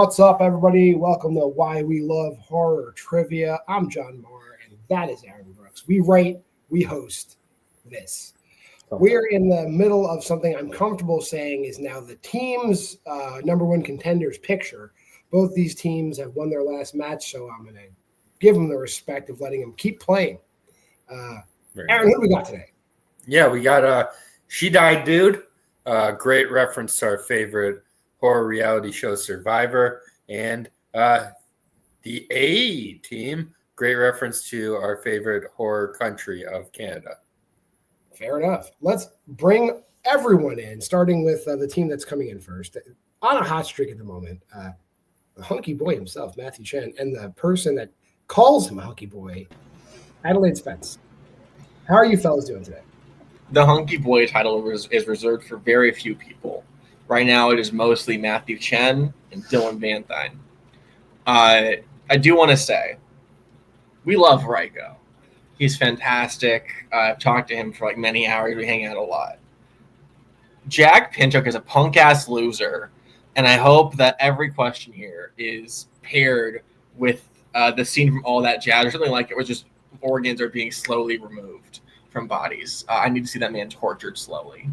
What's up, everybody? Welcome to Why We Love Horror Trivia. I'm John Maher, and that is Aaron Brooks. We write, we host this. We're in the middle of something I'm comfortable saying is now the team's number one contenders picture. Both these teams have won their last match, so I'm going to give them the respect of letting them keep playing. Aaron, who do we got today? Yeah, we got She Died Dude. Great reference to our favorite horror reality show Survivor, and the A team, great reference to our favorite horror country of Canada. Fair enough. Let's bring everyone in, starting with the team that's coming in first. On a hot streak at the moment, the hunky boy himself, Matthew Chen, and the person that calls him a hunky boy, Adelaide Spence. How are you fellas doing today? The hunky boy title is reserved for very few people. Right now, it is mostly Matthew Chen and Dylan Van Thine. I do want to say, we love Rajko. He's fantastic. I've talked to him for like many hours. We hang out a lot. Jack Pinchuk is a punk-ass loser, and I hope that every question here is paired with the scene from All That Jazz or something like it, where just organs are being slowly removed from bodies. I need to see that man tortured slowly.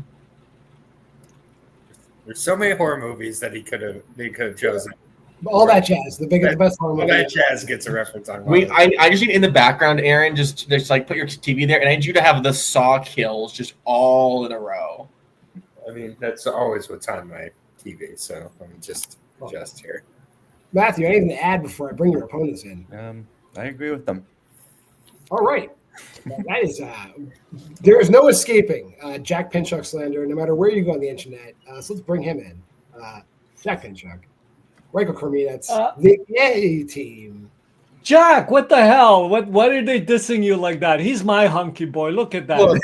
There's so many horror movies that they could have chosen. All That Jazz, the best horror movie. All That Jazz gets a reference on. I just need in the background, Aaron, just like put your TV there, and I need you to have the Saw kills just all in a row. I mean, that's always what's on my TV, so I'm just adjust here. Matthew, anything to add before I bring your opponents in? I agree with them. All right. That is, there is no escaping Jack Pinchuk slander, no matter where you go on the internet. So let's bring him in. Jack Pinchuk, Rajko Krminac, the A team. Jack, what the hell? What are they dissing you like that? He's my hunky boy. Look at that. Look,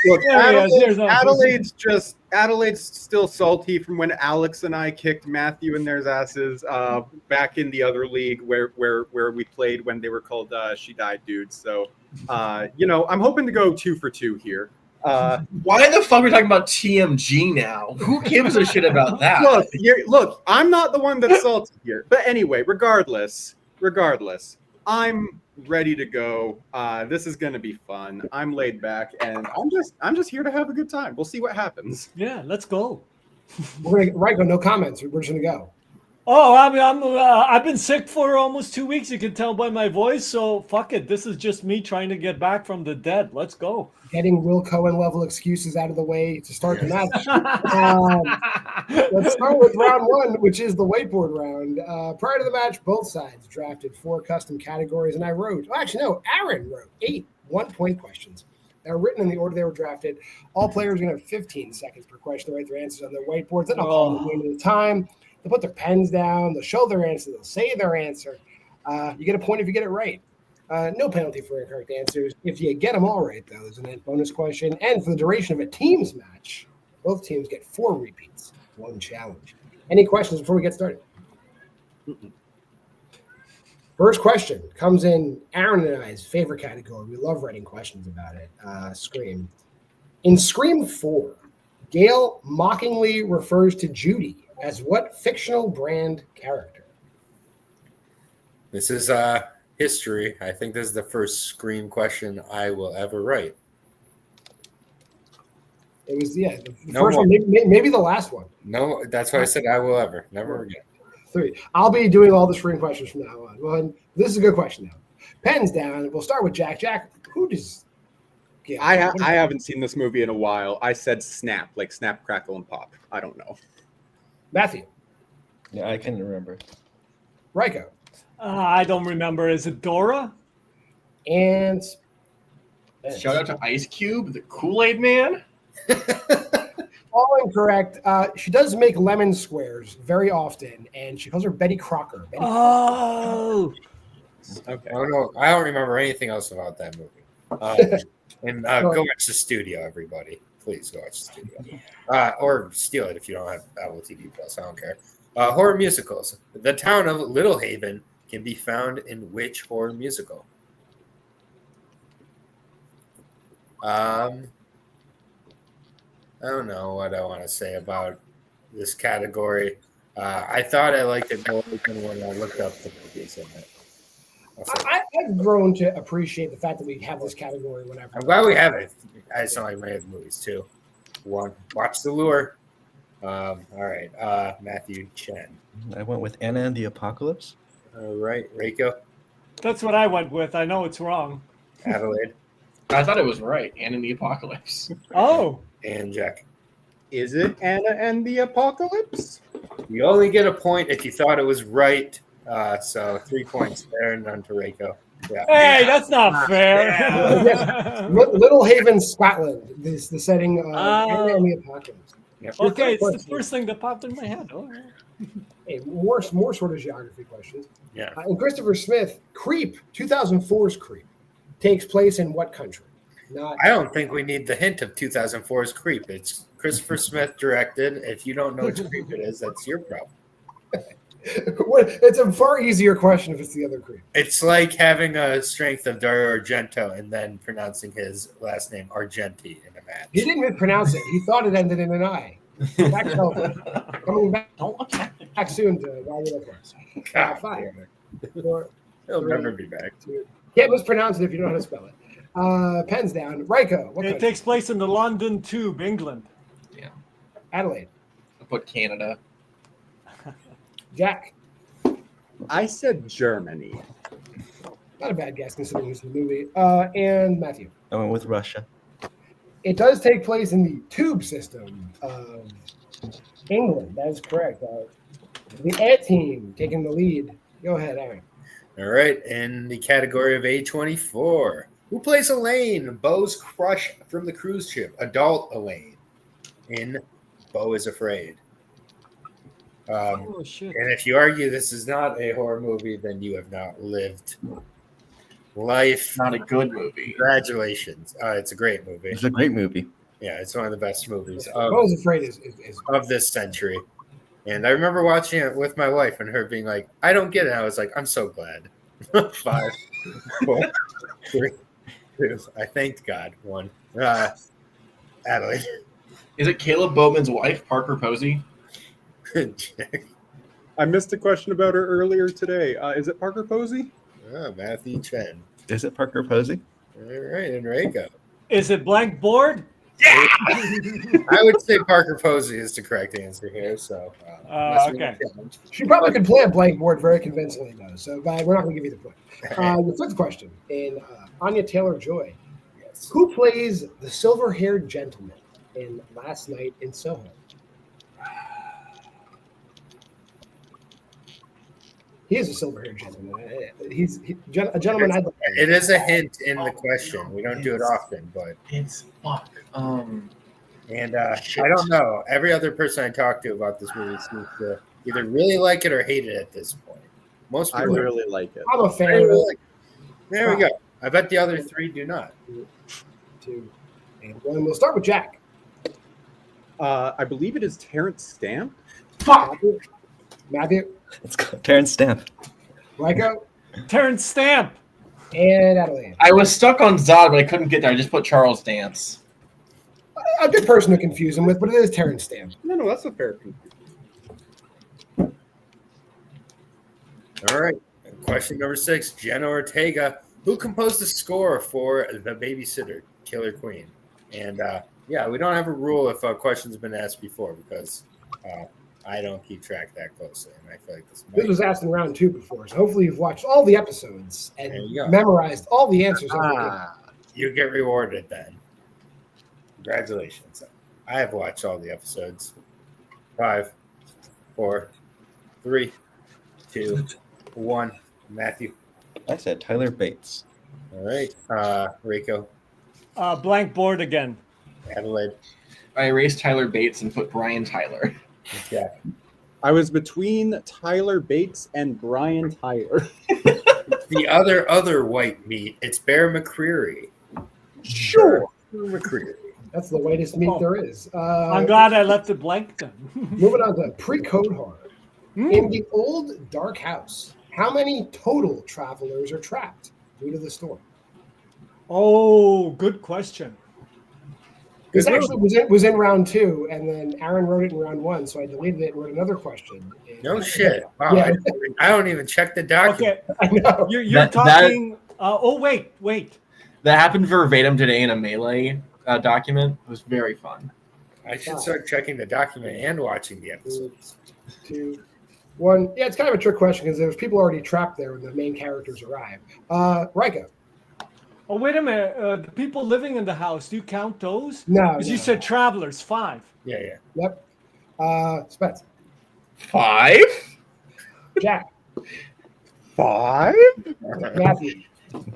Adelaide's still salty from when Alex and I kicked Matthew and their asses back in the other league where we played when they were called She Died Dudes. So, I'm hoping to go 2 for 2 here. Why the fuck are we talking about TMG now? Who gives a shit about that? Look, I'm not the one that's salty here. But anyway, regardless, I'm ready to go. This is going to be fun. I'm laid back, and I'm just here to have a good time. We'll see what happens. Yeah, let's go. Rajko, no comments. We're just going to go. Oh, I've been sick for almost 2 weeks. You can tell by my voice. So fuck it. This is just me trying to get back from the dead. Let's go. Getting Will Cohen level excuses out of the way to start the match. Let's start with round one, which is the whiteboard round. Prior to the match, both sides drafted 4 custom categories, and I wrote. Oh, actually, no. Aaron wrote 8 one-point questions. They're written in the order they were drafted. All players are going to have 15 seconds per question to write their answers on their whiteboards. Then I'll call them one at a time. They'll put their pens down. They'll show their answer. They'll say their answer. You get a point if you get it right. No penalty for incorrect answers. If you get them all right, though, there's a bonus question. And for the duration of a team's match, both teams get 4 repeats, 1 challenge. Any questions before we get started? First question comes in Aaron and I's favorite category. We love writing questions about it. Scream. In Scream 4, Gail mockingly refers to Judy as what fictional brand character? This is history. I think this is the first Scream question I will ever write. It was, the first one, maybe the last one. No, that's why I said I will ever. Never again. 3. I'll be doing all the Scream questions from now on. Well, this is a good question now. Pens down. We'll start with Jack. Jack, who does... Yeah, I haven't seen this movie in a while. I said snap, like snap, crackle, and pop. I don't know. Matthew. Yeah, I can remember. Rajko. I don't remember. Is it Dora? And shout out to Ice Cube, the Kool-Aid Man. All incorrect. She does make lemon squares very often, and she calls her Betty Crocker. Oh. Okay. I don't remember anything else about that movie. And go watch The Studio, everybody. Please go watch The Studio. Or steal it if you don't have Apple TV Plus. I don't care. Horror musicals. The town of Little Haven can be found in which horror musical? I don't know what I want to say about this category. I thought I liked it more when I looked up the movies in it. I've grown to appreciate the fact that we have this category whenever. I'm glad we have it. I just don't like my movies too. Watch The Lure. All right, Matthew Chen. I went with Anna and the Apocalypse. All right, Rajko. That's what I went with. I know it's wrong. Adelaide. I thought it was right. And in the Apocalypse. Oh. And Jack. Is it Anna and the Apocalypse? You only get a point if you thought it was right. So 3 points there, none to Rajko. Yeah. Hey, that's not fair. Little Haven, Scotland. This the setting of Anna and the Apocalypse. Yep. Okay, it's the first thing that popped in my head. Oh. Hey, more sort of geography questions. Yeah. And Christopher Smith, Creep, 2004's Creep, takes place in what country? I don't think we need the hint of 2004's Creep. It's Christopher Smith directed. If you don't know which Creep it is, that's your problem. It's a far easier question if it's the other Creep. It's like having a strength of Dario Argento and then pronouncing his last name Argenti in a match. He didn't mispronounce it. He thought it ended in an I. Back coming back soon to Value Plus. 5. 4, He'll 3, never be back. 2. Can't mispronounce it if you don't know how to spell it. Pens down. Rajko, what It country? takes place in the London Tube, England. Yeah. Adelaide. I put Canada. Jack. I said Germany. Not a bad guess considering it's the movie. And Matthew. I went with Russia. It does take place in the tube system of England. That is correct. The A team taking the lead. Go ahead, Aaron. All right, in the category of A24, who plays Elaine, Beau's crush from the cruise ship, adult Elaine, in Beau is Afraid? Oh, shit. And if you argue this is not a horror movie, then you have not lived life. Not a good movie. Congratulations. It's a great movie. It's a great movie. Yeah, it's one of the best movies I was afraid is of this century. And I remember watching it with my wife and her being like, I don't get it. I was like, I'm so glad. 5, 4, 3, 2. I thanked God. 1. Adelaide. Is it Caleb Bowman's wife, Parker Posey? I missed a question about her earlier today. Is it Parker Posey? Matthew Chen. Is it Parker Posey? All right, Enrico. Is it blank board? I would say Parker Posey is the correct answer here. So, okay. She probably could play a blank board very convincingly, though. So, but we're not going to give you the point. The fifth question in Anya Taylor-Joy. Yes. Who plays the silver-haired gentleman in Last Night in Soho? He is a silver-haired gentleman. He's a gentleman. It is a hint in the question. We don't do it often, but It's fuck. and I don't know. Every other person I talk to about this movie seems to either really like it or hate it at this point. Most I people really like it. I'm a fan of it. There we go. I bet the other 3 do not. 2, and 1. We'll start with Jack. I believe it is Terrence Stamp. Fuck. Matthew. It's called Terrence Stamp. Rajko. Terrence Stamp. And Adelaide. I was stuck on Zod, but I couldn't get there. I just put Charles Dance. A good person to confuse him with, but it is Terrence Stamp. No, that's a fair confusion. All right. Question number 6. Jenna Ortega, who composed the score for The Babysitter, Killer Queen? And yeah, we don't have a rule if a question's been asked before because I don't keep track that closely. And I feel like this was asked in round 2 before, so hopefully you've watched all the episodes and memorized all the answers. You get rewarded then. Congratulations. I have watched all the episodes. 5, 4, 3, 2, 1. Matthew. I said Tyler Bates. All right. Rajko. Blank board again. Adelaide. I erased Tyler Bates and put Brian Tyler. Yeah. I was between Tyler Bates and Brian Tyler. The other white meat. It's Bear McCreary. Sure. Bear McCreary. That's the whitest meat there is. I'm glad I left it blank then. Moving on to pre-code horror. In the old dark house, how many total travelers are trapped due to the storm? Oh, good question. This Good actually was in round 2, and then Aaron wrote it in round 1, so I deleted it and wrote another question. No shit. Wow, Yeah. I don't even check the document. Okay, I know. you're That- talking. Oh wait. That happened verbatim today in a Melee document. It was very fun. I should start checking the document and watching the episodes. 2, 1. Yeah, it's kind of a trick question because there's people already trapped there when the main characters arrive. Rajko. Oh wait a minute. The people living in the house. Do you count those? No. Because you said travelers. 5. Yeah. Yep. Spence. 5? Jack. 5? Matthew.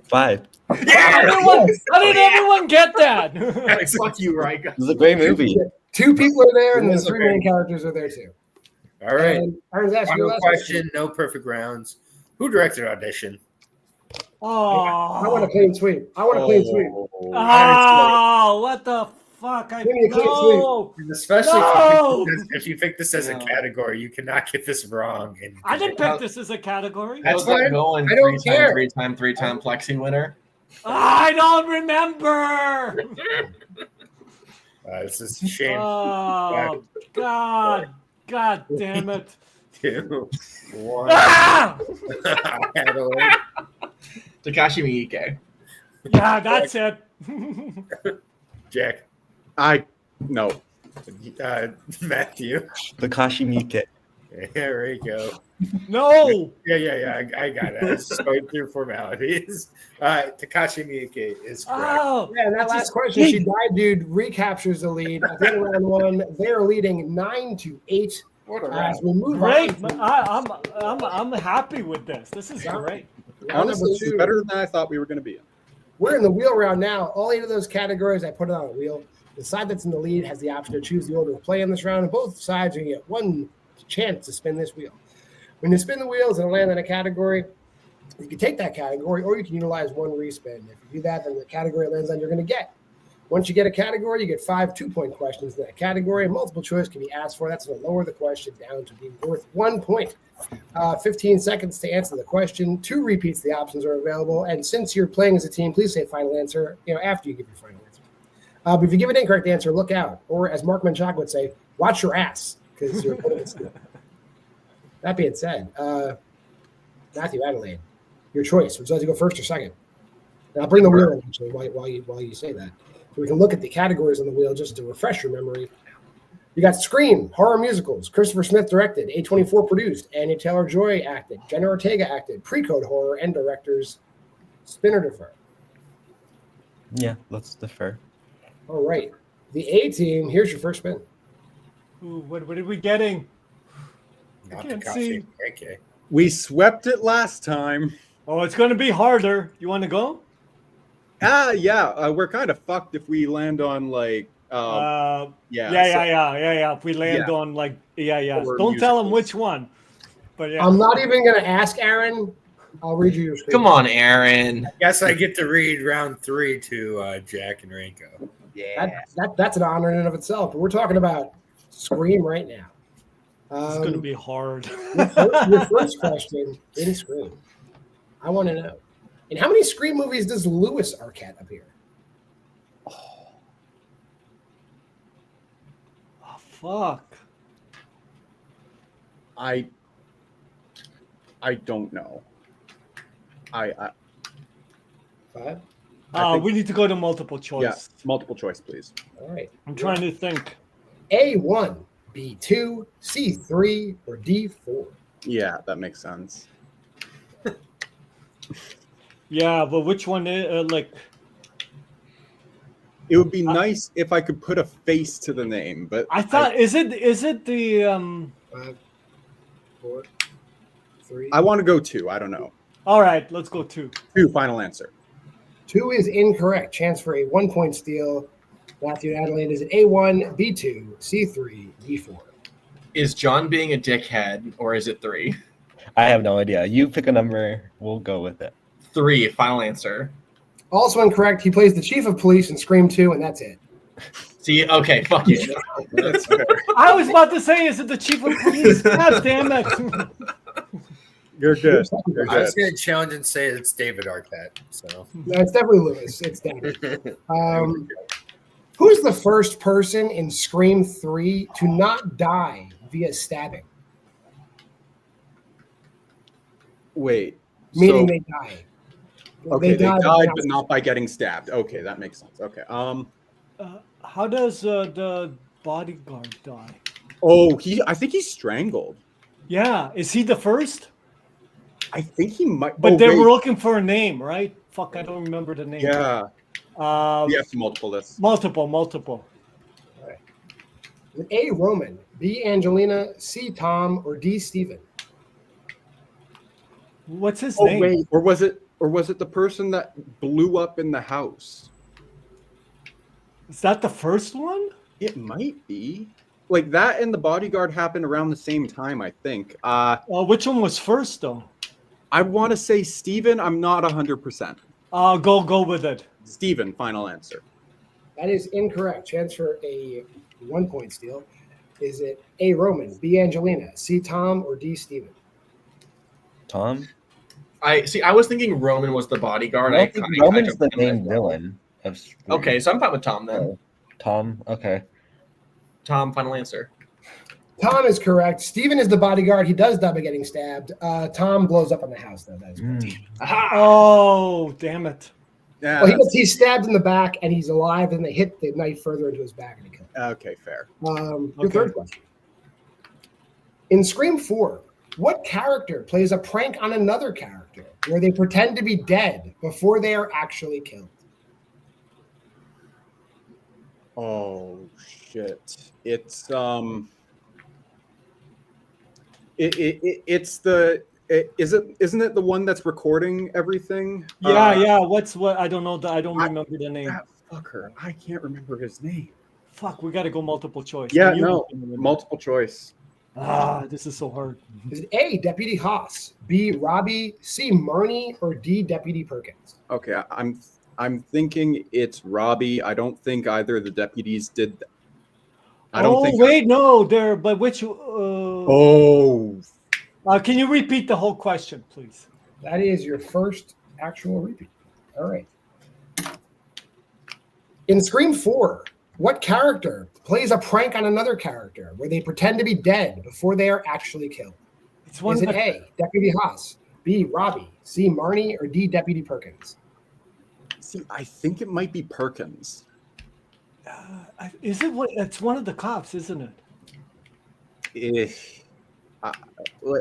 5. How did everyone get that? Fuck you, Rajko. It was a great movie. 2 people are there, and then It was 3 okay. main characters are there too. All right. And Aaron's asking your Final last question. No perfect rounds. Who directed Audition? I want a Oh, clean sweep. what the fuck? Give me a clean No, And especially No! if you pick this as a No. category, you cannot get this wrong. And I didn't pick this as a category. That's How's that fine. going? I don't care. Three-time Plexi winner. I don't remember. This is a shame. Oh God damn it! 2, 1. Ah! Adelaide. Takashi Miike. Yeah, that's it. Jack. No. Matthew. Takashi Miike. There we go. No. Yeah. I got it. I was just going through formalities. Takashi Miike is correct. Oh, Yeah, and that last question, she died, dude, recaptures the lead. At the end of round 1, they're leading 9-8. What a As round. we move great. on. I'm happy with this. This is great. Round Honestly, number this is 2. better than I thought we were going to be in. We're in the wheel round now. All 8 of those categories, I put it on a wheel. The side that's in the lead has the option to choose the order of play in this round, and both sides are going to get 1 chance to spin this wheel. When you spin the wheels and land in a category, you can take that category, or you can utilize 1 respin. If you do that, then the category it lands on, you're going to get. Once you get a category, you get 5 2-point questions in that category, and multiple choice can be asked for. That's going to lower the question down to being worth 1 point. 15 seconds to answer the question. 2 repeats of the options are available. And since you're playing as a team, please say final answer, after you give your final answer. But if you give an incorrect answer, look out. Or as Mark Manchak would say, watch your ass, because you're putting it. That being said, Matthew, Adelaide, your choice. Would you like to go first or second? And I'll bring the wheel in actually while you say that. So we can look at the categories on the wheel just to refresh your memory. You got Scream, horror musicals, Christopher Smith directed, A24 produced, Anya Taylor-Joy acted, Jenna Ortega acted, pre-code horror, and directors. Spin or defer? Yeah, let's defer. All right. The A team, here's your first spin. Ooh, what are we getting? Not can't Takashi see. Miike. We swept it last time. Oh, it's going to be harder. You want to go? Yeah. We're kind of fucked if we land on like. Yeah. Yeah. If we land Yeah. on like, Or don't tell them musicals. which one. But yeah. I'm not even going to ask Aaron. I'll read you your screen. Come on, Aaron. Guess I get to read round 3 to Jack and Ranko. That's an honor in and of itself. But we're talking about Scream right now. It's going to be hard. Your first question in Scream. I want to know. In how many Scream movies does Louis Arquette appear? Oh, fuck. I don't know. I 5. think- We need to go to multiple choice. yeah. Multiple choice, please. All right. I'm trying to think. A1, B2, C3, or D4? Yeah, that makes sense. Yeah, but which one is like? It would be nice if I could put a face to the name, but I thought is it the 5, 4, 3. I want to go 2. I don't know. All right, let's go 2. 2, final answer. 2 is incorrect. Chance for a 1-point steal. Matthew and Adelaide is at A1, B2, C3, D4. Is John being a dickhead or is it 3? I have no idea. You pick a number. We'll go with it. 3, final answer. Also incorrect. He plays the chief of police in Scream 2, and that's it. See, okay, fuck you. That's fair. I was about to say, is it the chief of police? God damn it! You're good. You're I was good. going to challenge and say it's David Arquette. So No, it's definitely Louis. It's David. Who's the first person in Scream 3 to not die via stabbing? Wait. Meaning so, they die. okay, they died, not but not by getting stabbed. Okay, that makes sense. Okay. How does the bodyguard die? Oh, I think he's strangled. Yeah, is he the first? I think he might. But oh, they wait. were looking for a name, right? Fuck, I don't remember the name. Yeah. Yes, multiple lists. Multiple. A. Roman, B. Angelina, C. Tom, or D. Stephen? What's his Oh name? wait, or was it the person that blew up in the house? Is that the first one? It might be. Like that and the bodyguard happened around the same time, I think. Which one was first though? I want to say Steven. I'm not 100%. Go with it. Steven, final answer. That is incorrect. Chance for a 1-point steal. Is it A. Roman, B. Angelina, C. Tom, or D. Stephen? Tom? I was thinking Roman was the bodyguard. I think Roman's the main villain. Okay, so I'm fine with Tom then. Oh, Tom, okay. Tom, final answer. Tom is correct. Stephen is the bodyguard. He does die by getting stabbed. Tom blows up on the house, though. That is correct. Aha! Oh, damn it. Yeah. Well, he's stabbed in the back, and he's alive, and they hit the knife further into his back, and he killed him. Okay, fair. Your third question. In Scream 4, what character plays a prank on another character where they pretend to be dead before they are actually killed? Oh shit! It's isn't it the one that's recording everything? Yeah. What? I don't know. I don't remember the name. That fucker. I can't remember his name. Fuck, we got to go multiple choice. Yeah, no, multiple choice. This is so hard. Is it A, Deputy Haas, B, Robbie, C, Marnie, or D, Deputy Perkins? Okay, I'm thinking it's Robbie. I don't think either of the deputies did that. No, there. But which? Can you repeat the whole question, please? That is your first actual repeat. All right. In Scream 4, what character plays a prank on another character where they pretend to be dead before they are actually killed? Is it A, Deputy Haas, B, Robbie, C, Marnie, or D, Deputy Perkins? See, I think it might be Perkins. Is it? It's one of the cops, isn't it?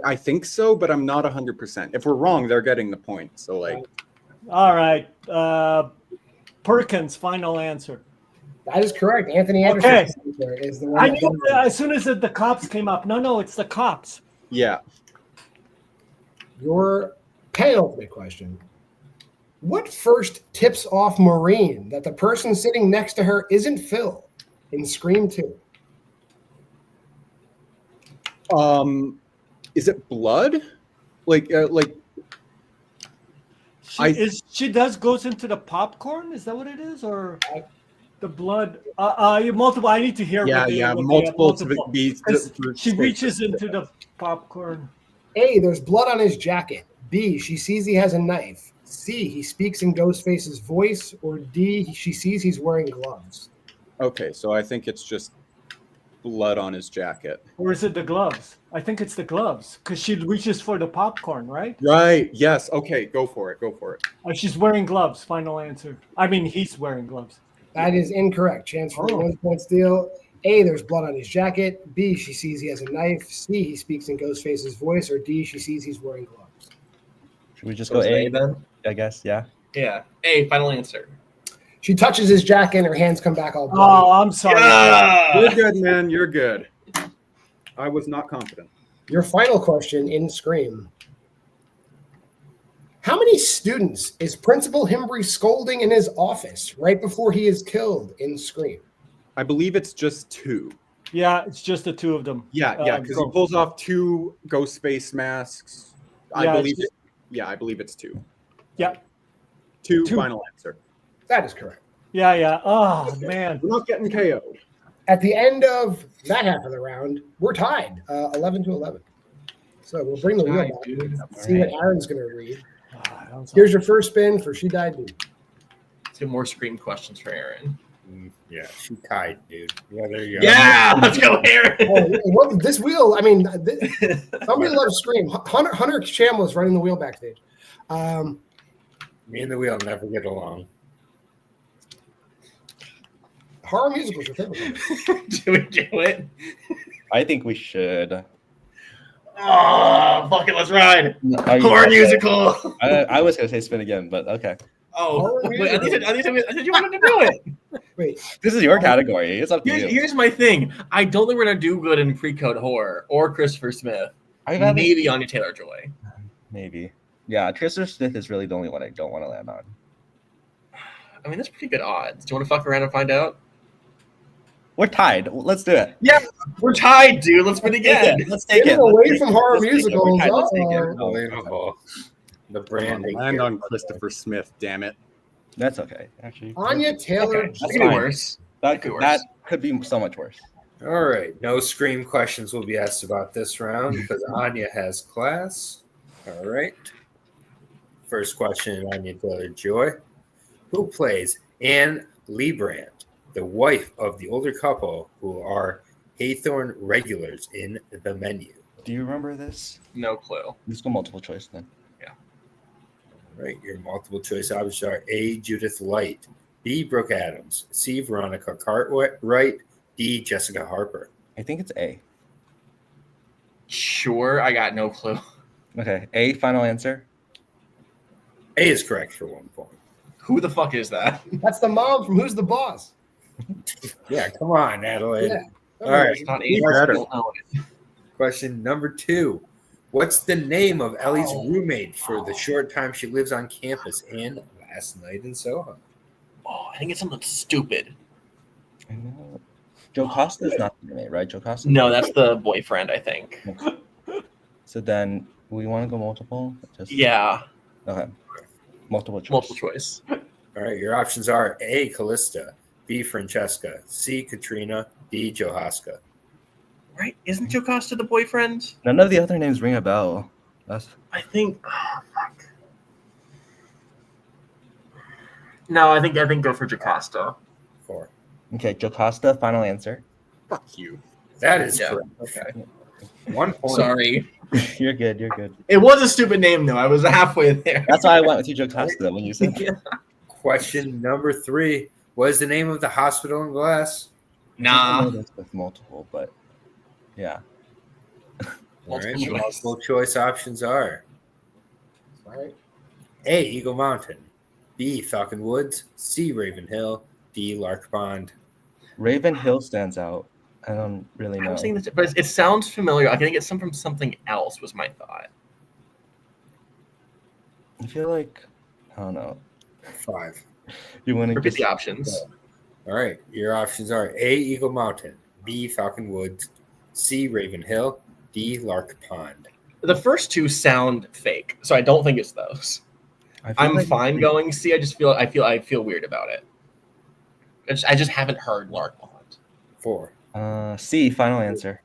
I think so, but I'm not 100%. If we're wrong, they're getting the point. So, like, all right, Perkins, final answer. That is correct. Anthony Anderson is the one. I knew as soon as the cops came up. No, it's the cops. Yeah. Your penultimate question. What first tips off Maureen that the person sitting next to her isn't Phil in Scream 2? Is it blood? She goes into the popcorn? Is that what it is, or the blood? Multiple. I need to hear. Multiple. She reaches into the popcorn. A, there's blood on his jacket. B, she sees he has a knife. C, he speaks in Ghostface's voice. Or D, she sees he's wearing gloves. Okay, so I think it's just blood on his jacket. Or is it the gloves? I think it's the gloves because she reaches for the popcorn, right? Right. Yes. Okay. Go for it. She's wearing gloves. Final answer. I mean, he's wearing gloves. That is incorrect. Chance for a 1-point steal. A, there's blood on his jacket. B, she sees he has a knife. C, he speaks in Ghostface's voice. Or D, she sees he's wearing gloves. Should we just go A then? I guess, yeah. Yeah. A, final answer. She touches his jacket and her hands come back all bloody. Oh, I'm sorry. Yeah! You're good, man. You're good. I was not confident. Your final question in Scream. How many students is Principal Himbry scolding in his office right before he is killed in Scream? I believe it's just 2. Yeah, it's just the 2 of them. Yeah, because he pulls off 2 ghost face masks. I believe it's 2. Yeah. 2, final answer. That is correct. Yeah. Oh, man. We're not getting KO'd. At the end of that half of the round, we're tied 11-11. So we'll bring the wheel back. See what Aaron's going to read. Here's your first spin for She Died Dude. 2 more Scream questions for Aaron. Yeah, she tied, dude. Yeah, there you go. Yeah, let's go, Aaron. This wheel, I mean, somebody loves Scream. Hunter Shamel is running the wheel backstage. Me and the wheel never get along. Horror musicals are typical. Do we do it? I think we should. Oh, fuck it, let's ride. Horror musical. I was gonna say spin again, but okay. Oh, wait, I said you wanted to do it. Wait, This is your category. It's up to you. Here's my thing. I don't think we're gonna do good in pre-code horror or Christopher Smith. I've had Maybe Anya Taylor-Joy. Maybe. Yeah, Christopher Smith is really the only one I don't want to land on. I mean, that's pretty good odds. Do you want to fuck around and find out? We're tied. Let's do it. Yeah, we're tied, dude. Let's win again. Let's take getting it. away from horror Let's take it. musicals. We're tied. Let's take it. Unbelievable. The branding. Land on Christopher Smith, damn it. That's okay. Actually, Anya Taylor. Okay, that That's could be fine. worse. that could be that worse. could be so much worse. All right. No Scream questions will be asked about this round because Anya has class. All right. First question, Anya Taylor-Joy. Who plays Anne Lebrand, the wife of the older couple who are Haythorne regulars in The Menu? Do you remember this? No clue. Let's go multiple choice then. All right. Your multiple choice options are A, Judith Light, B, Brooke Adams, C, Veronica Cartwright, D, Jessica Harper. I think it's A. Sure, I got no clue. Okay, A. Final answer. A is correct for 1 point. Who the fuck is that? That's the mom from Who's the Boss? Yeah, come on, Adelaide. Yeah. All right. It's not Be A. better. Question number 2. What's the name of Ellie's roommate for the short time she lives on campus and Last Night in Soho? Oh, I think it's something stupid. I know. Joe Costa's not the roommate, right? Joe Costa. No, that's the boyfriend, I think. So then we want to go multiple. Yeah, Okay. Multiple choice. multiple choice. All right, your options are A, Callista, B, Francesca, C, Katrina, D, Johaska. Right? Isn't Jocasta the boyfriend? None of the other names ring a bell. That's I think. Oh, fuck. No, I think go for Jocasta. 4. okay. Joe Costa. Final answer. Fuck you. That is Yeah. correct. Okay. 1 point. Sorry. You're good. You're good. It was a stupid name, though. I was halfway there. That's why I went with you, Joe Costa, when you said. Yeah. Question number 3. What is the name of the hospital in Glass? I know Nah. that's with multiple, but yeah. All right, Multiple choice. multiple choice options are All right. A, Eagle Mountain, B, Falcon Woods, C, Raven Hill, D, Lark Pond. Raven Hill stands out. I don't really I know. was thinking this, but it sounds familiar. I think it's some from something else. Was my thought. I feel like I don't know. 5. You want to Repeat the options. All right, your options are A, Eagle Mountain, B, Falcon Woods, C, Raven Hill, D, Lark Pond. The first two sound fake, so I don't think it's those. I'm fine going C. I feel weird about it. I just haven't heard Lark Pond. 4. C. Final answer.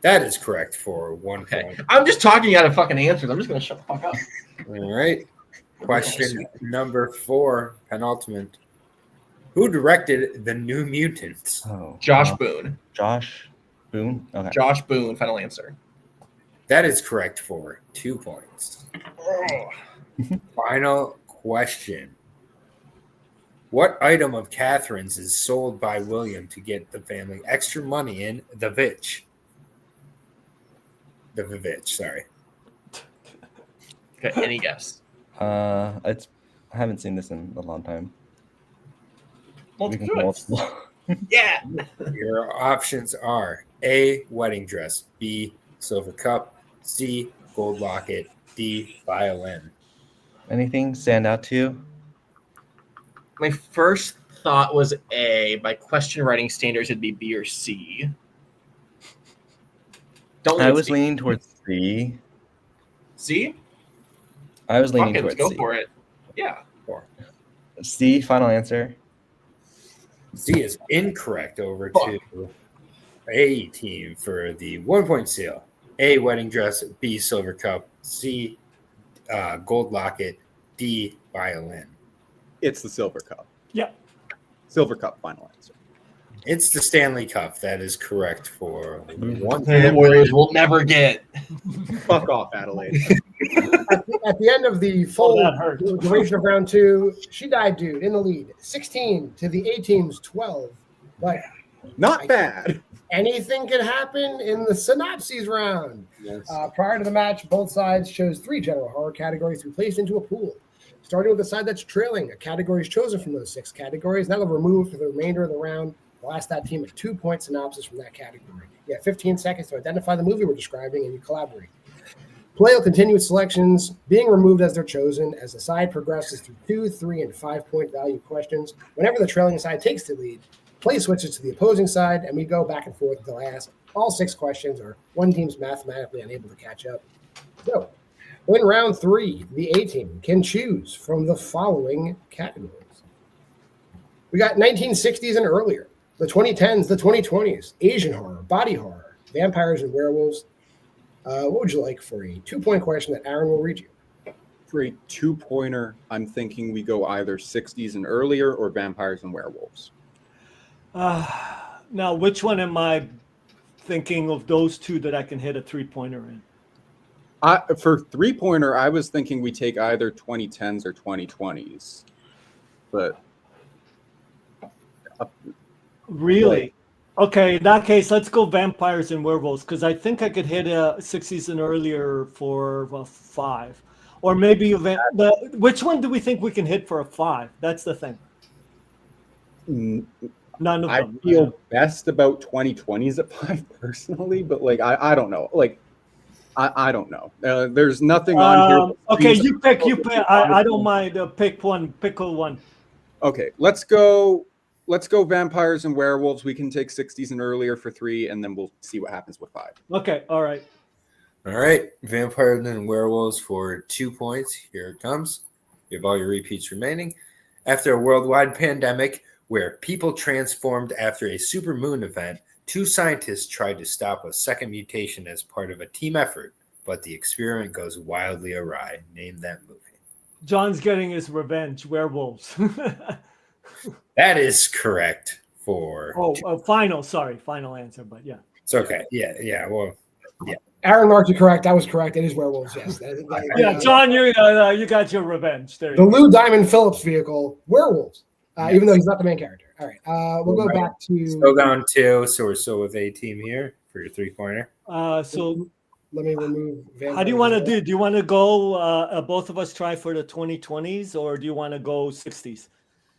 That is correct for 1 Okay, point. I'm just talking out of fucking answers. I'm just gonna shut the fuck up. All right. Question number 4, penultimate. Who directed The New Mutants? Oh, Josh Boone. Josh Boone. Okay. Josh Boone. Final answer. That is correct for 2 points. Final question. What item of Catherine's is sold by William to get the family extra money in The Vitch? The Vivitch, sorry. Okay, any guess? I haven't seen this in a long time. Multiple We can go choice. multiple. Yeah. Your options are A, wedding dress, B, silver cup, C, gold locket, D, violin. Anything stand out to you? My first thought was A. By question writing standards, it'd be B or C. Don't I lean was C. leaning towards C. C? I was leaning Okay, let's towards go C. for it. Yeah. C. Final answer. C is incorrect. Over to A team for the 1 point seal. A, wedding dress, B, silver cup, C, gold locket, D, violin. It's the silver cup. Yeah. Silver Cup, final answer. It's the Stanley Cup. That is correct for one. The Warriors will never get. Fuck off, Adelaide. At the end of the full that hurt. duration of round 2, she died, dude, in the lead, 16 to the A team's 12. But Not bad. anything can happen in the synopses round. Yes. Prior to the match, both sides chose 3 general horror categories to be placed into a pool. Starting with the side that's trailing, a category is chosen from those 6 categories. Now they'll remove for the remainder of the round. We'll ask that team a 2-point synopsis from that category. You have 15 seconds to identify the movie we're describing, and you collaborate. Play will continue with selections being removed as they're chosen as the side progresses through 2, 3, and 5-point value questions. Whenever the trailing side takes the lead, play switches to the opposing side, and we go back and forth until I ask all 6 questions or one team's mathematically unable to catch up. So, in round 3, the A team can choose from the following categories. We got 1960s and earlier, the 2010s, the 2020s, Asian horror, body horror, vampires and werewolves. What would you like for a 2-point question that Aaron will read you? For a 2-pointer, I'm thinking we go either 60s and earlier or vampires and werewolves. Now, which one am I thinking of those 2 that I can hit a 3-pointer in? For 3-pointer, I was thinking we take either 2010s or 2020s. But Really? Okay, in that case, let's go vampires and werewolves, because I think I could hit a 60s and earlier for a 5. Or maybe which one do we think we can hit for a 5? That's the thing. None of I them. feel best about 2020s at 5 personally, but like I don't know. Like I don't know. There's nothing on here. Okay, you pick. I don't mind. Pick one. Pick one. Okay, let's go vampires and werewolves. We can take 60s and earlier for 3, and then we'll see what happens with 5. Okay, all right. All right, vampires and werewolves for 2 points. Here it comes. You have all your repeats remaining. After a worldwide pandemic where people transformed after a supermoon event, 2 scientists tried to stop a second mutation as part of a team effort, but the experiment goes wildly awry. Name that movie. John's getting his revenge. Werewolves. That is correct for. Final answer, but yeah. It's okay. Yeah. Well, yeah. Aaron marked you correct. I was correct. It is werewolves, yes. Yeah, John, you got your revenge. There you The go. Lou Diamond Phillips vehicle, werewolves, even though he's not the main character. All right, we'll go back to. Still down 2, so we're still with A team here for your 3-pointer. So let me remove. how do you want to do? Do you want to go? Both of us try for the 2020s, or do you want to go 60s?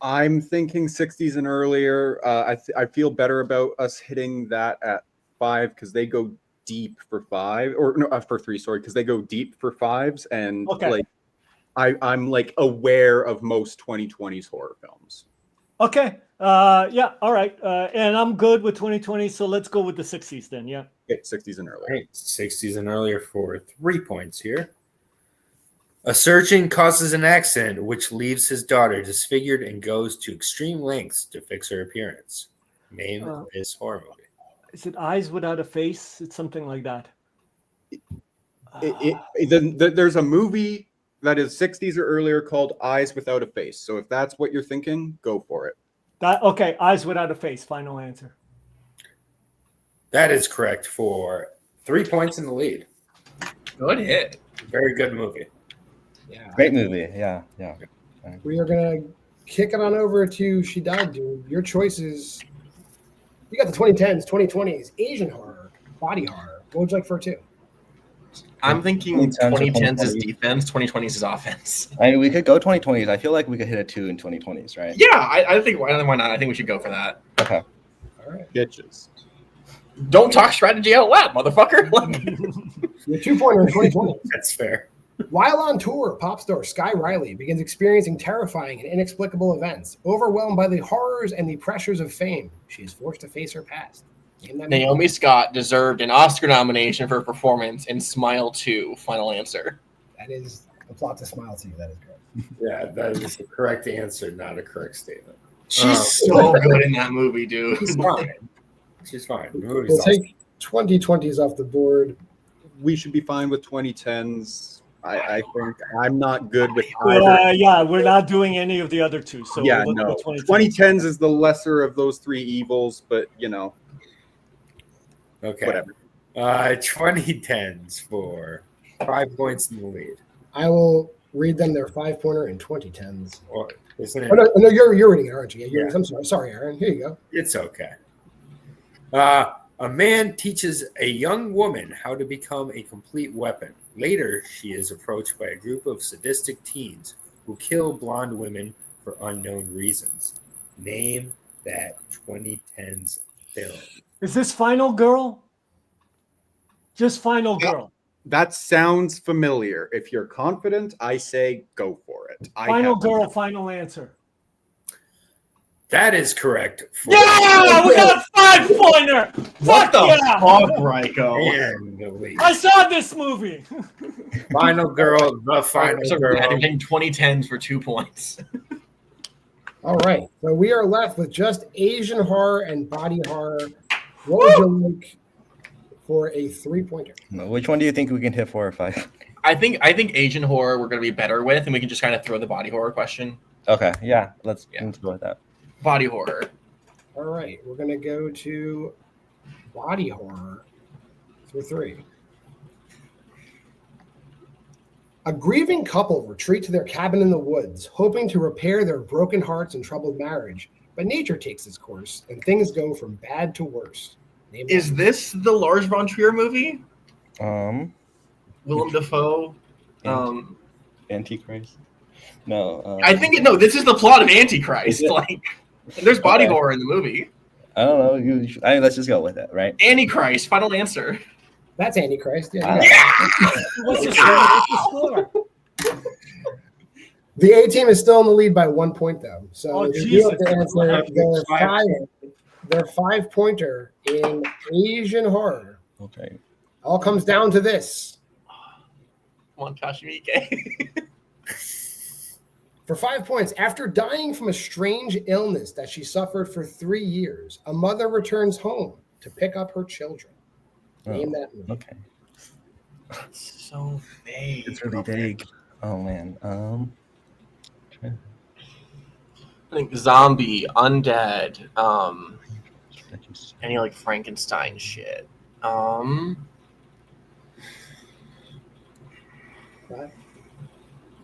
I'm thinking 60s and earlier. I feel better about us hitting that at 5 because they go deep for 5 or no for 3. Sorry, because they go deep for 5s and like I'm like aware of most 2020s horror films. Okay. Yeah. All right. And I'm good with 2020. So let's go with the 60s then. Yeah. Okay, 60s and earlier. Right, 60s and earlier for 3 points here. A surgeon causes an accident which leaves his daughter disfigured and goes to extreme lengths to fix her appearance. Name this horror movie. Is it Eyes Without a Face? It's something like that. There's a movie that is 60s or earlier called Eyes Without a Face. So if that's what you're thinking, go for it. Okay, Eyes Without a Face. Final answer. That is correct for 3 points in the lead. Good hit. Very good movie. Yeah. Great movie. Yeah. We are gonna kick it on over to She Died, dude. Your choices. You got the 2010s, 2020s, Asian horror, body horror. What would you like for 2? I'm thinking 2010s is defense, 2020s is offense. I mean, we could go 2020s. I feel like we could hit a 2 in 2020s, right? Yeah, I think why not? I think we should go for that. Okay. All right. Bitches. Don't talk strategy out loud, motherfucker. Your 2-pointer in 2020. That's fair. While on tour, pop star Sky Riley begins experiencing terrifying and inexplicable events. Overwhelmed by the horrors and the pressures of fame, she is forced to face her past. Naomi Scott deserved an Oscar nomination for her performance in Smile 2. Final answer. That is the plot to Smile 2. That is correct. Yeah, that is the correct answer, not a correct statement. She's so good in that movie, dude. She's fine. She's fine. We'll take 2020s off the board. We should be fine with 2010s. I think I'm not good with either. Yeah, we're not doing any of the other two. So Yeah, we'll no. look at 2010s is the lesser of those three evils, but Okay. whatever. 2010s for 5 points in the lead. I will read them their 5-pointer in 2010s. Or isn't it? Oh, no, you're reading it, aren't you? Yeah. I'm sorry, Aaron. Here you go. It's okay. A man teaches a young woman how to become a complete weapon. Later, she is approached by a group of sadistic teens who kill blonde women for unknown reasons. Name that 2010s film. Is this Final Girl? Just Final Girl. That sounds familiar. If you're confident, I say go for it. Final Girl, final answer. That is correct. Yeah, we got a 5-pointer. What the yeah. fuck, Rajko? And the lead. I saw this movie. Final Girl, the Final So Girl. getting 2010s for 2 points. All right. So we are left with just Asian horror and body horror. What would you like for a 3-pointer? Which one do you think we can hit 4 or 5? I think Asian horror we're gonna be better with, and we can just kind of throw the body horror question. Okay, yeah, let's go with that. Body horror. All right. We're going to go to body horror for 3. A grieving couple retreat to their cabin in the woods, hoping to repair their broken hearts and troubled marriage. But nature takes its course, and things go from bad to worse. Is this the Lars von Trier movie? Um, Willem Dafoe. Antichrist. No, I think no. This is the plot of Antichrist. Like, there's body horror in the movie. I don't know. Let's just go with it, right? Antichrist. Final answer. That's Antichrist. Yeah. What's the score? The A team is still in the lead by 1 point, though. So Oh, you have Jesus. to answer their 5-pointer in Asian horror. Okay. All comes down to this. Come on, Kashimike. For 5 points, after dying from a strange illness that she suffered for 3 years, a mother returns home to pick up her children. Name that movie. Okay. It's so vague. It's really vague. Oh man. I think zombie, undead, any like Frankenstein shit. 5,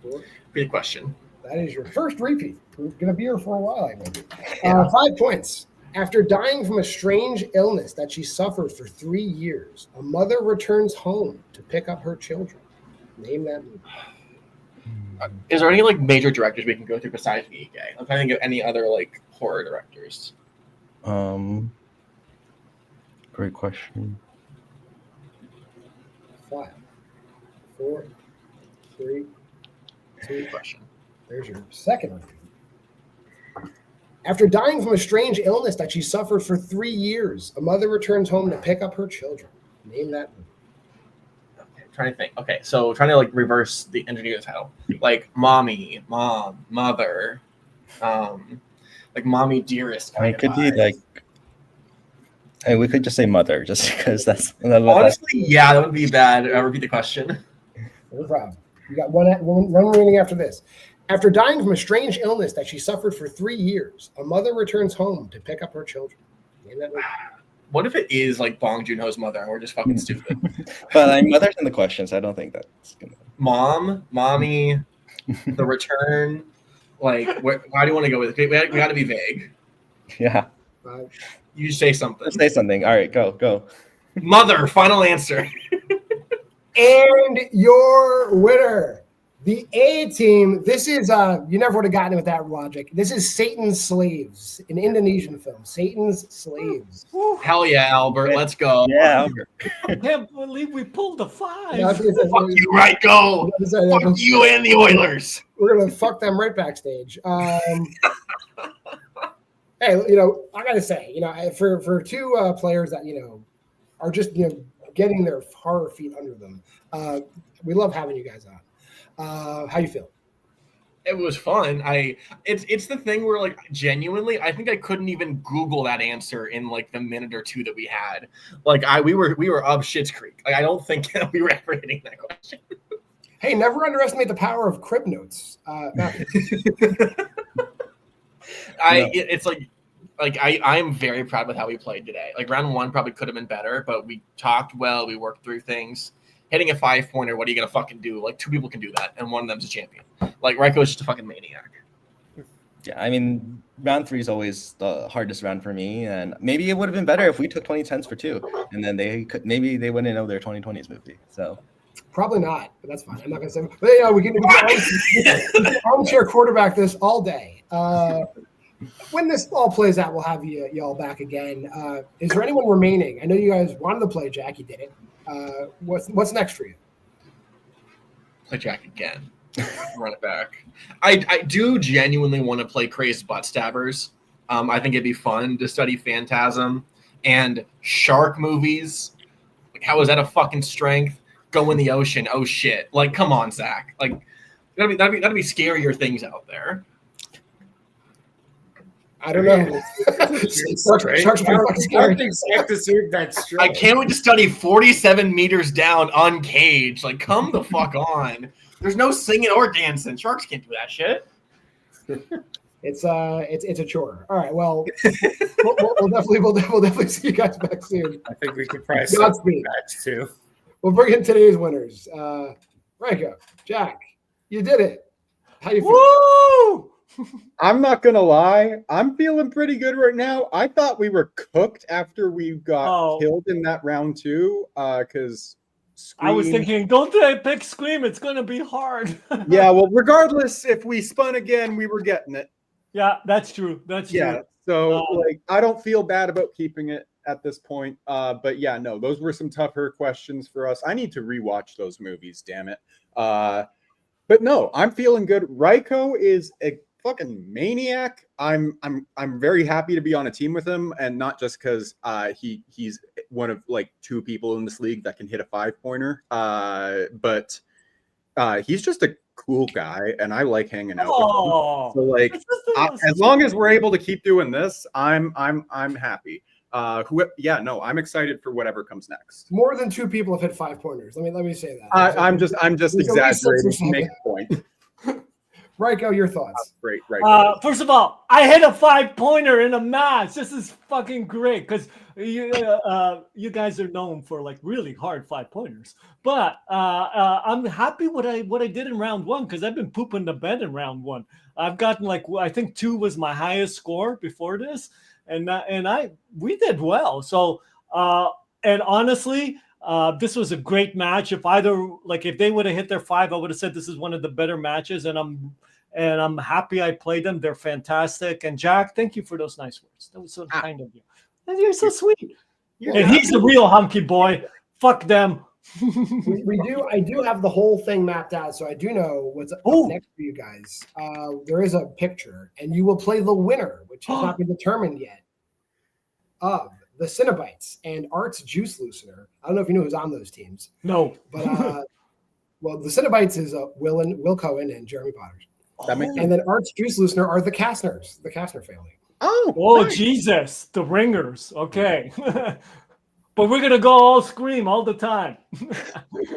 4. Good question. That is your first repeat. We're going to be here for a while, I think. 5 points. After dying from a strange illness that she suffered for 3 years, a mother returns home to pick up her children. Name that movie. Is there any like major directors we can go through besides Miike? I'm trying to think of any other like horror directors. Great question. 5, 4, 3, 2. Good question. There's your second repeat. After dying from a strange illness that she suffered for 3 years, a mother returns home to pick up her children. Name that movie. Okay, I'm trying to think. Okay, so trying to like reverse the engineer title, like mommy, mom, mother, like mommy dearest. I mean, it could be vibes. like. Hey, we could just say mother, just because that's. Honestly, yeah, that would be bad. Repeat the question. No problem. You got one remaining after this. After dying from a strange illness that she suffered for 3 years, a mother returns home to pick up her children. Name that movie. What if it is like Bong Joon-ho's mother and we're just fucking stupid? But like, mother's in the question, so I don't think that's gonna. Mom, mommy, the return. Like, why do you want to go with it? We got to be vague. Yeah. 5. You say something. Let's say something. All right, go. Mother, final answer. And your winner, the A team. This is you never would have gotten it with that logic. This is Satan's Slaves, an Indonesian film. Satan's Slaves. Hell yeah, Albert. Let's go. Yeah. Albert. I can't believe we pulled a 5. Yeah, Fuck you, right? Go. Fuck you and the Oilers. We're gonna fuck them right backstage. Hey, I gotta say, for two players that are just getting their horror feet under them, we love having you guys on. How you feel? It was fun. It's the thing where like genuinely, I think I couldn't even Google that answer in like the minute or two that we had. Like we were up Shit's Creek. Like I don't think we were ever hitting that question. Hey, never underestimate the power of crib notes. I'm very proud with how we played today. Like round 1 probably could have been better, but we talked well. We worked through things. Hitting a 5-pointer, what are you gonna fucking do? Like 2 people can do that, and one of them's a champion. Like Rajko is just a fucking maniac. Yeah, I mean, round 3 is always the hardest round for me, and maybe it would have been better if we took 2010s for 2, and then maybe they wouldn't know their 2020s movie. So probably not, but that's fine. I'm not gonna say. But we can armchair quarterback this all day. When this all plays out, we'll have y'all back again. Is there anyone remaining? I know you guys wanted to play Jack. You did it. What's next for you? Play Jack again. Run it back. I do genuinely want to play Crazed Butt Stabbers. I think it'd be fun to study Phantasm and shark movies. Like, how is that a fucking strength? Go in the ocean. Oh shit! Like, come on, Zach. Like, that'd be scarier things out there. I don't know. Sharks are fucking scary. I can't wait to study 47 meters down uncaged. Like, come the fuck on. There's no singing or dancing. Sharks can't do that shit. It's a chore. All right. Well, we'll definitely see you guys back soon. I think we could probably set the match too. We'll bring in today's winners. Rajko, Jack, you did it. How you feel? Woo! I'm not gonna lie, I'm feeling pretty good right now. I thought we were cooked after we got killed in that round 2, because I was thinking, don't they pick Scream? It's gonna be hard. Yeah, well, regardless, if we spun again, we were getting it. Yeah, that's true. That's true. So like, I don't feel bad about keeping it at this point. But yeah, no, those were some tougher questions for us. I need to rewatch those movies. Damn it. But no, I'm feeling good. Rajko is a fucking maniac. I'm very happy to be on a team with him, and not just because he's one of like 2 people in this league that can hit a 5-pointer. But he's just a cool guy, and I like hanging out with him. So like, as long as we're able to keep doing this, I'm happy. I'm excited for whatever comes next. More than 2 people have hit 5-pointers. Let me say that. I'm just exaggerating to make a point. Rajko, your thoughts? Great. First of all, I hit a 5-pointer in a match. This is fucking great because you guys are known for like really hard 5-pointers. But I'm happy what I did in round 1 because I've been pooping the bed in round 1. I've gotten I think 2 was my highest score before this, and we did well. So and honestly, this was a great match. If they would have hit their 5, I would have said this is one of the better matches, and I'm happy I played them. They're fantastic. And Jack, thank you for those nice words. That was so kind of you. And you're so sweet. And he's the real hunky boy. Fuck them. I do have the whole thing mapped out, so I do know what's up next for you guys. There is a picture, and you will play the winner, which has not been determined yet, of the Cenobites and Art's Juice Loosener. I don't know if you know who's on those teams. No. But well, the Cenobites is Will Cohen and Jeremy Potters. And then Art's Juice Loosener are the Kastners, the Kastner family. Oh, nice. Jesus, the Ringers. Okay. But we're gonna go all Scream all the time.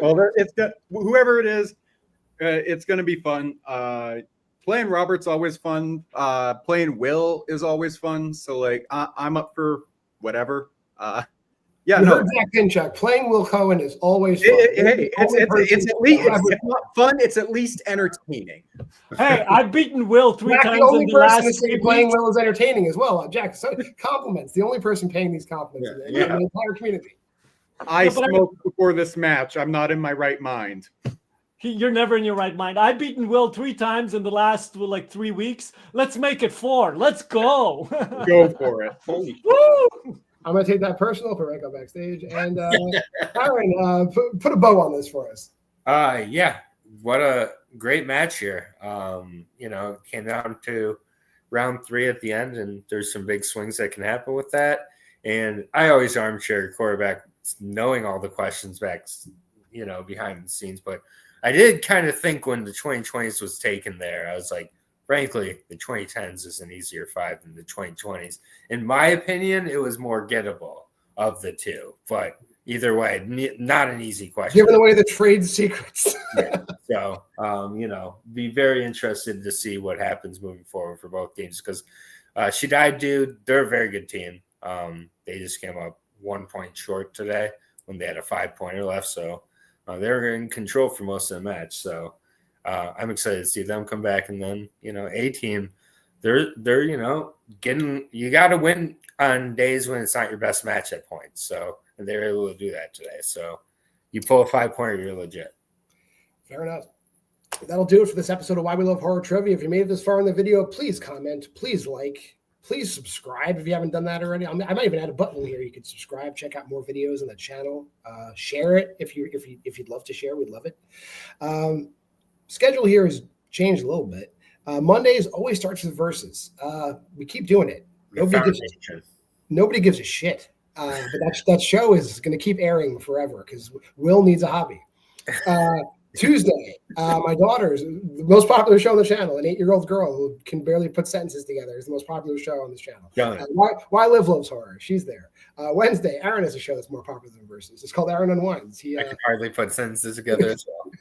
Well, whoever it is, it's gonna be fun. Playing Robert's always fun. Playing Will is always fun. So like, I'm up for whatever. Jack Pinchuk. Playing Will Cohen is always fun. It's at least it's not fun. It's at least entertaining. Hey, I've beaten Will 3 times the only in the person last 3 playing weeks. Will is entertaining as well. Jack, so compliments. The only person paying these compliments in the entire community. I smoked before this match. I'm not in my right mind. You're never in your right mind. I've beaten Will 3 times in the last 3 weeks. Let's make it 4. Let's go. Go for it. Holy Woo! I'm going to take that personal for Rajko backstage. And Aaron, put a bow on this for us. Yeah. What a great match here. Came down to round 3 at the end, and there's some big swings that can happen with that. And I always armchair quarterback, knowing all the questions back, behind the scenes. But I did kind of think when the 2020s was taken there, I was like, frankly, the 2010s is an easier 5 than the 2020s. In my opinion, it was more gettable of the 2. But either way, not an easy question. Giving away the trade secrets. Yeah. So, be very interested to see what happens moving forward for both teams because She Died Dude, they're a very good team. They just came up 1 point short today when they had a 5-pointer left. So they were in control for most of the match. So I'm excited to see them come back. And then, A team, they're getting, you got to win on days when it's not your best match at points. So and they're able to do that today. So you pull a 5-pointer, you're legit. Fair enough. That'll do it for this episode of Why We Love Horror Trivia. If you made it this far in the video, please comment, please like, please subscribe if you haven't done that already. I might even add a button here. You can subscribe, check out more videos on the channel, share it if you'd love to share. We'd love it. Schedule here has changed a little bit. Mondays always starts with verses. We keep doing it. Nobody gives a shit. But that show is going to keep airing forever because Will needs a hobby. Tuesday, my daughter's the most popular show on the channel, an 8-year-old girl who can barely put sentences together, is the most popular show on this channel. Why Liv Loves Horror? She's there. Wednesday, Aaron has a show that's more popular than Versus. It's called Aaron Unwinds. I can hardly put sentences together as well.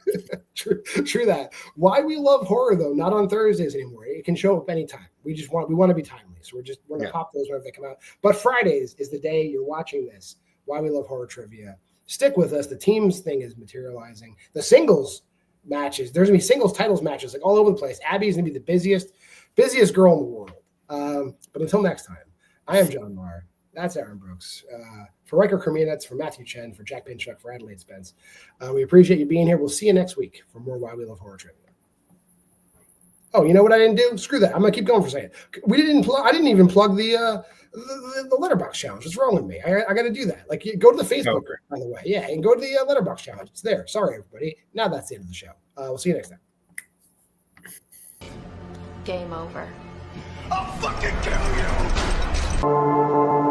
True that. Why We Love Horror, though, not on Thursdays anymore. It can show up anytime. We want to be timely, so we're gonna pop those whenever they come out. But Fridays is the day you're watching this. Why We Love Horror Trivia. Stick with us. The teams thing is materializing. The singles matches, there's gonna be singles titles matches like all over the place. Abby's gonna be the busiest girl in the world. But until next time, I am John Maher. That's Aaron Brooks. For Rajko Krminac, for Matthew Chen, for Jack Pinchuk, for Adelaide Spence. We appreciate you being here. We'll see you next week for more Why We Love Horror Trivia. Oh, you know what I didn't do? Screw that. I'm gonna keep going for a second. I didn't even plug the Letterboxd challenge. What's wrong with me? I got to do that. Like, go to the Facebook, by the way. Yeah, and go to the Letterboxd challenge. It's there. Sorry, everybody. Now that's the end of the show. We'll see you next time. Game over. I'll fucking kill you!